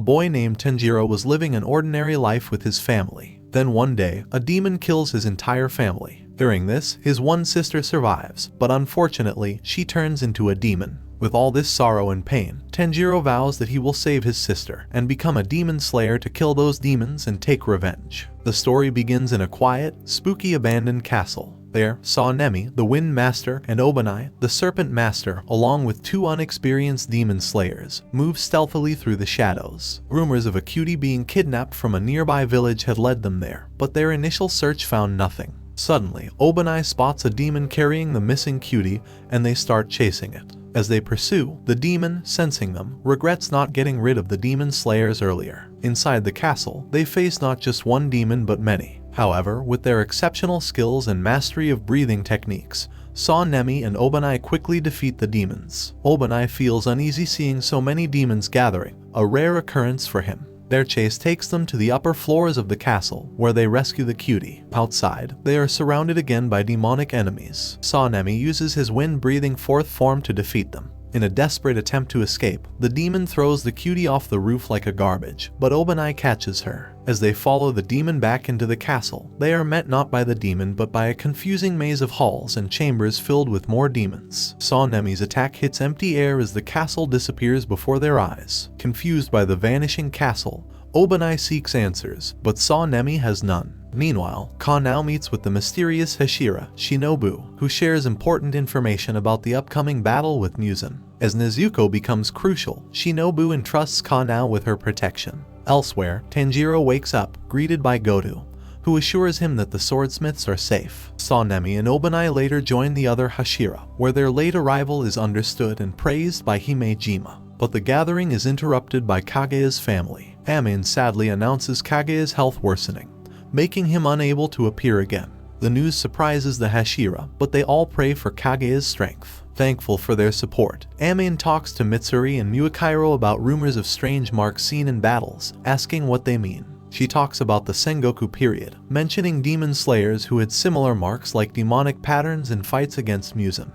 boy named Tanjiro was living an ordinary life with his family. Then one day, a demon kills his entire family. During this, his one sister survives, but unfortunately, she turns into a demon. With all this sorrow and pain, Tanjiro vows that he will save his sister and become a demon slayer to kill those demons and take revenge. The story begins in a quiet, spooky abandoned castle. There, Nemi, the Wind Master, and Obanai, the Serpent Master, along with 2 unexperienced demon slayers, move stealthily through the shadows. Rumors of a cutie being kidnapped from a nearby village had led them there, but their initial search found nothing. Suddenly, Obanai spots a demon carrying the missing cutie, and they start chasing it. As they pursue, the demon, sensing them, regrets not getting rid of the demon slayers earlier. Inside the castle, they face not just one demon but many. However, with their exceptional skills and mastery of breathing techniques, Nemi and Obanai quickly defeat the demons. Obanai feels uneasy seeing so many demons gathering, a rare occurrence for him. Their chase takes them to the upper floors of the castle, where they rescue the cutie. Outside, they are surrounded again by demonic enemies. Nemi uses his wind-breathing 4th form to defeat them. In a desperate attempt to escape, the demon throws the cutie off the roof like a garbage, but Obanai catches her. As they follow the demon back into the castle, they are met not by the demon but by a confusing maze of halls and chambers filled with more demons. Nemi's attack hits empty air as the castle disappears before their eyes. Confused by the vanishing castle, Obanai seeks answers, but Nemi has none. Meanwhile, Ka now meets with the mysterious Hashira, Shinobu, who shares important information about the upcoming battle with Muzan. As Nezuko becomes crucial, Shinobu entrusts Ka now with her protection. Elsewhere, Tanjiro wakes up, greeted by Goto, who assures him that the swordsmiths are safe. Nemi and Obanai later join the other Hashira, where their late arrival is understood and praised by Himejima. But the gathering is interrupted by Kaguya's family. Amin sadly announces Kaguya's health worsening, making him unable to appear again. The news surprises the Hashira, but they all pray for Kaguya's strength. Thankful for their support, Amin talks to Mitsuri and Muakairo about rumors of strange marks seen in battles, asking what they mean. She talks about the Sengoku period, mentioning demon slayers who had similar marks like demonic patterns in fights against Muzan.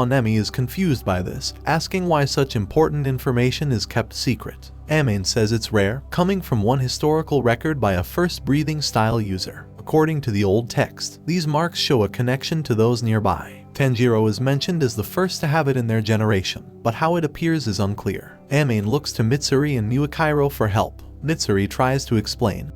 Nemi is confused by this, asking why such important information is kept secret. Amin says it's rare, coming from one historical record by a first breathing style user. According to the old text, these marks show a connection to those nearby. Tanjiro is mentioned as the first to have it in their generation, but how it appears is unclear. Amin looks to Mitsuri and Muakairo for help. Mitsuri tries to explain,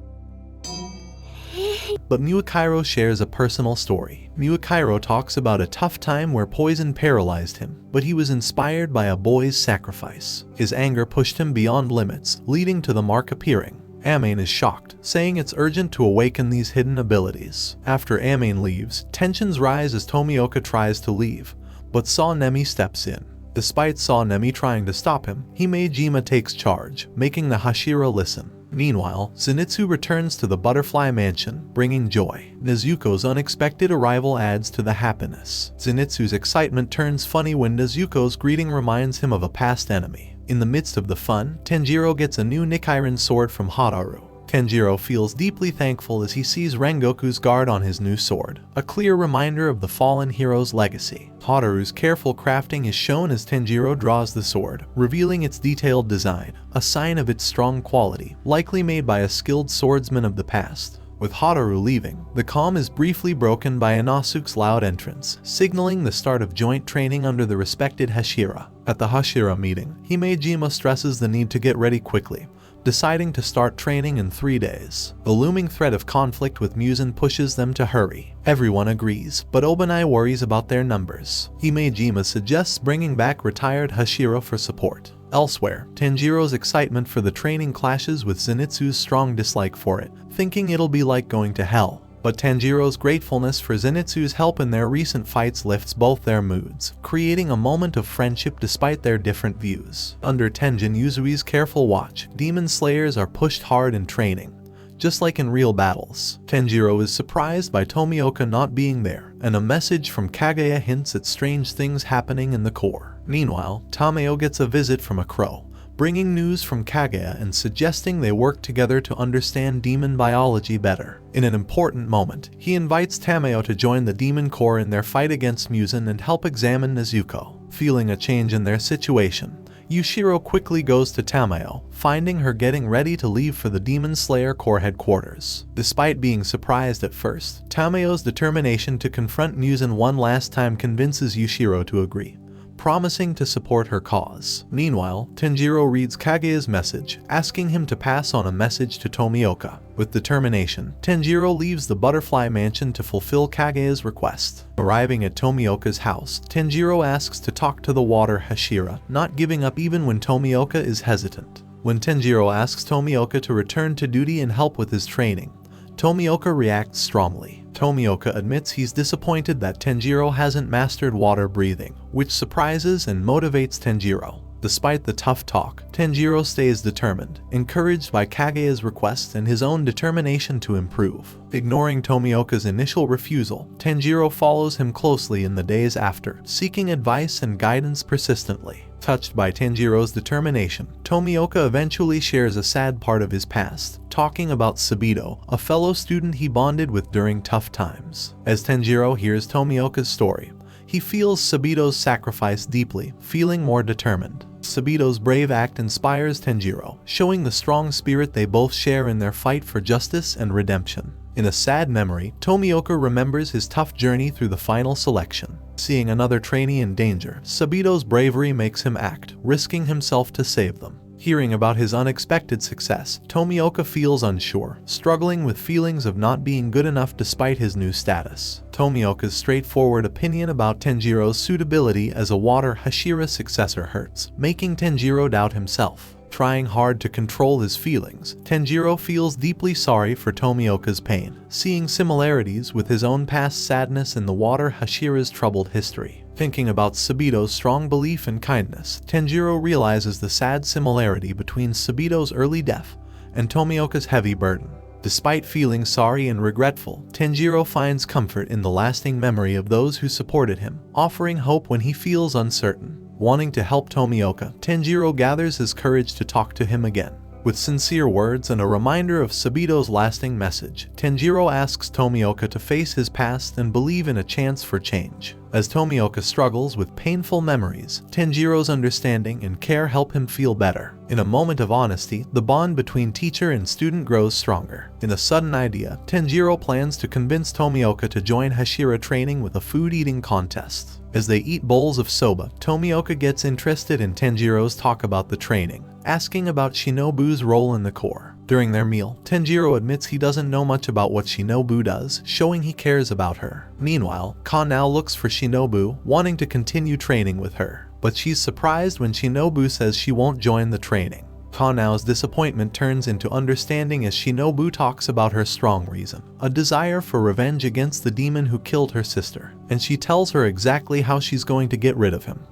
but Muakairo shares a personal story. Muakairo talks about a tough time where poison paralyzed him, but he was inspired by a boy's sacrifice. His anger pushed him beyond limits, leading to the mark appearing. Amin is shocked, saying it's urgent to awaken these hidden abilities. After Amin leaves, tensions rise as Tomioka tries to leave, but Nemi steps in. Despite Nemi trying to stop him, Himejima takes charge, making the Hashira listen. Meanwhile, Zenitsu returns to the Butterfly Mansion, bringing joy. Nezuko's unexpected arrival adds to the happiness. Zenitsu's excitement turns funny when Nezuko's greeting reminds him of a past enemy. In the midst of the fun, Tanjiro gets a new Nichiren sword from Hataru. Tanjiro feels deeply thankful as he sees Rengoku's guard on his new sword, a clear reminder of the fallen hero's legacy. Hataru's careful crafting is shown as Tanjiro draws the sword, revealing its detailed design, a sign of its strong quality, likely made by a skilled swordsman of the past. With Hataru leaving, the calm is briefly broken by Inosuke's loud entrance, signaling the start of joint training under the respected Hashira. At the Hashira meeting, Himejima stresses the need to get ready quickly, deciding to start training in 3 days. The looming threat of conflict with Muzan pushes them to hurry. Everyone agrees, but Obanai worries about their numbers. Himejima suggests bringing back retired Hashira for support. Elsewhere, Tanjiro's excitement for the training clashes with Zenitsu's strong dislike for it, thinking it'll be like going to hell. But Tanjiro's gratefulness for Zenitsu's help in their recent fights lifts both their moods, creating a moment of friendship despite their different views. Under Tenjin Uzui's careful watch, demon slayers are pushed hard in training, just like in real battles. Tanjiro is surprised by Tomioka not being there, and a message from Kaguya hints at strange things happening in the core. Meanwhile, Tameo gets a visit from a crow, bringing news from Kaguya and suggesting they work together to understand demon biology better. In an important moment, he invites Tameo to join the Demon Corps in their fight against Muzan and help examine Nezuko. Feeling a change in their situation, Yushiro quickly goes to Tamayo, finding her getting ready to leave for the Demon Slayer Corps headquarters. Despite being surprised at first, Tamayo's determination to confront Muzan one last time convinces Yushiro to agree, promising to support her cause. Meanwhile, Tanjiro reads Kageya's message, asking him to pass on a message to Tomioka. With determination, Tanjiro leaves the Butterfly Mansion to fulfill Kageya's request. Arriving at Tomioka's house, Tanjiro asks to talk to the water Hashira, not giving up even when Tomioka is hesitant. When Tanjiro asks Tomioka to return to duty and help with his training, Tomioka reacts strongly. Tomioka admits he's disappointed that Tanjiro hasn't mastered water breathing, which surprises and motivates Tanjiro. Despite the tough talk, Tanjiro stays determined, encouraged by Kageya's request and his own determination to improve. Ignoring Tomioka's initial refusal, Tanjiro follows him closely in the days after, seeking advice and guidance persistently. Touched by Tanjiro's determination, Tomioka eventually shares a sad part of his past, talking about Sabito, a fellow student he bonded with during tough times. As Tanjiro hears Tomioka's story, he feels Sabito's sacrifice deeply, feeling more determined. Sabito's brave act inspires Tanjiro, showing the strong spirit they both share in their fight for justice and redemption. In a sad memory, Tomioka remembers his tough journey through the final selection. Seeing another trainee in danger, Sabito's bravery makes him act, risking himself to save them. Hearing about his unexpected success, Tomioka feels unsure, struggling with feelings of not being good enough despite his new status. Tomioka's straightforward opinion about Tanjiro's suitability as a water Hashira successor hurts, making Tanjiro doubt himself. Trying hard to control his feelings, Tanjiro feels deeply sorry for Tomioka's pain, seeing similarities with his own past sadness in the water Hashira's troubled history. Thinking about Sabito's strong belief and kindness, Tanjiro realizes the sad similarity between Sabito's early death and Tomioka's heavy burden. Despite feeling sorry and regretful, Tanjiro finds comfort in the lasting memory of those who supported him, offering hope when he feels uncertain. Wanting to help Tomioka, Tanjiro gathers his courage to talk to him again. With sincere words and a reminder of Sabito's lasting message, Tanjiro asks Tomioka to face his past and believe in a chance for change. As Tomioka struggles with painful memories, Tanjiro's understanding and care help him feel better. In a moment of honesty, the bond between teacher and student grows stronger. In a sudden idea, Tanjiro plans to convince Tomioka to join Hashira training with a food-eating contest. As they eat bowls of soba, Tomioka gets interested in Tanjiro's talk about the training, asking about Shinobu's role in the Corps. During their meal, Tanjiro admits he doesn't know much about what Shinobu does, showing he cares about her. Meanwhile, Ka now looks for Shinobu, wanting to continue training with her. But she's surprised when Shinobu says she won't join the training. Kanao's disappointment turns into understanding as Shinobu talks about her strong reason, a desire for revenge against the demon who killed her sister, and she tells her exactly how she's going to get rid of him.